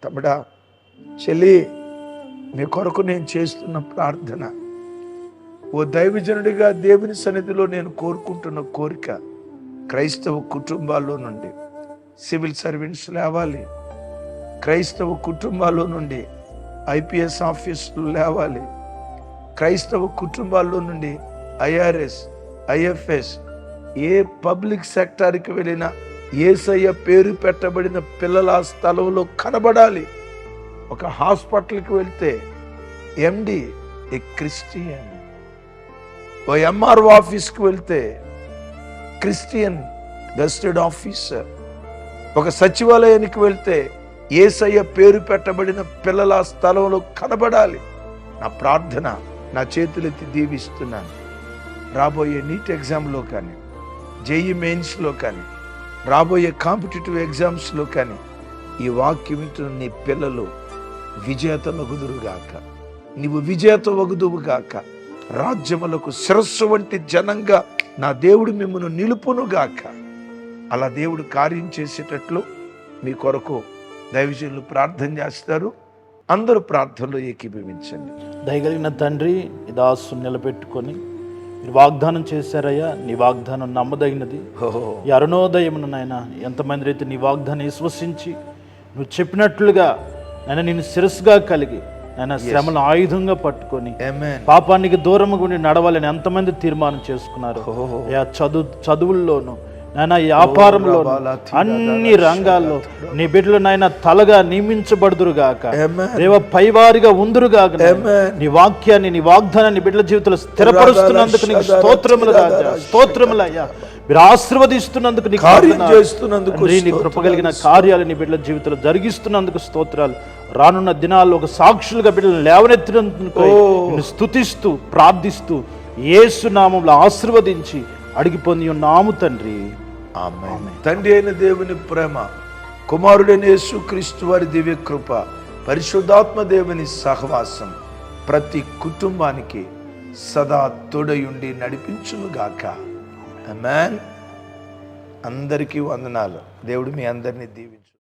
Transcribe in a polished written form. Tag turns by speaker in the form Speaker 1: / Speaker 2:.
Speaker 1: తమ్ముడా, చెల్లి, మీ కొరకు నేను చేస్తున్న ప్రార్థన, ఓ దైవజనుడిగా దేవుని సన్నిధిలో నేను కోరుకుంటున్న కోరిక, క్రైస్తవ కుటుంబాల్లో నుండి సివిల్ సర్వెంట్స్ లేవాలి, క్రైస్తవ కుటుంబాల్లో నుండి ఐపీఎస్ ఆఫీసులు లేవాలి, క్రైస్తవ కుటుంబాల్లో నుండి ఐఆర్ఎస్, ఐఎఫ్ఎస్, ఏ పబ్లిక్ సెక్టార్కి వెళ్ళినా యేసయ్య పేరు పెట్టబడిన పిల్లల ఆ స్థలంలో కనబడాలి. ఒక హాస్పిటల్కి వెళ్తే ఎండి ఏ క్రిస్టియన్, ఓ ఎంఆర్ఓ ఆఫీస్కి వెళ్తే క్రిస్టియన్ గెస్టెడ్ ఆఫీసర్, ఒక సచివాలయానికి వెళ్తే యేసయ్య పేరు పెట్టబడిన పిల్లల ఆ స్థలంలో కనబడాలి. నా ప్రార్థన, నా చేతులెత్తి దీవిస్తున్నాను. రాబోయే నీట్ ఎగ్జామ్లో కానీ, జేఈ మెయిన్స్లో కానీ, రాబోయే కాంపిటేటివ్ ఎగ్జామ్స్లో కానీ ఈ వాక్యం వింటున్న నీ పిల్లలు విజేతలగుదురుగాక, నీవు విజేత వగుదువుగాక, రాజ్యములకు శిరస్సు వంటి జనంగా నా దేవుడు మిమ్మల్ని నిలుపునుగాక. అలా దేవుడు కార్యం చేసేటట్లు మీ కొరకు దైవజనులు ప్రార్థన చేస్తారు. అందరూ ప్రార్థనలో ఏకీభవించండి.
Speaker 2: దయగలిగిన తండ్రి, ఈ దాసుని నిలబెట్టుకొని మీరు వాగ్దానం చేశారయ్యా, నీ వాగ్దానం నమ్మదగినది. ఈ అరుణోదయమున నాయన ఎంతమంది అయితే నీ వాగ్దానం విశ్వసించి నువ్వు చెప్పినట్లుగా నాయన నేను శిరస్సుగా కలిగి నాయన శ్రమను ఆయుధంగా పట్టుకొని పాపానికి దూరంగా ఉండి నడవాలని ఎంతమంది తీర్మానం చేసుకున్నారు. అయ్యా చదువుల్లోనూ నాయన వ్యాపారంలో అన్ని రంగాల్లో నీ బిడ్డలు నాయన తలగా నియమించబడుదురుగాక, దేవ పైవారిగా ఉందురుగాక. నీ వాక్యాన్ని, నీ వాగ్దానాన్ని బిడ్డల జీవితంలో స్థిరపరుస్తున్నందుకు నీకు స్తోత్రములు రాజా, స్తోత్రములు అయ్యా. మీరు ఆశీర్వదిస్తున్నందుకు నీకు నీ కృపగలిగిన కార్యాలు నీ బిడ్డల జీవితంలో జరిగిస్తున్నందుకు స్తోత్రాలు. రానున్న దినాల్లో ఒక సాక్షులుగా బిడ్డలు లేవనెత్తినందుకు స్తుతిస్తూ ప్రార్థిస్తూ యేసు నామములో ఆశీర్వదించి అడిగి పొంది ఉన్నాము తండ్రి,
Speaker 1: ఆమేన్. తండ్రి అయిన దేవుని ప్రేమ, కుమారుడైన యేసుక్రీస్తు వారి దివ్య కృప, పరిశుద్ధాత్మ దేవుని సహవాసం ప్రతి కుటుంబానికి సదా తోడయుండి నడిపించునుగాక. ఆమేన్. అందరికీ వందనాలు. దేవుడు మీ అందరినీ దీవించు.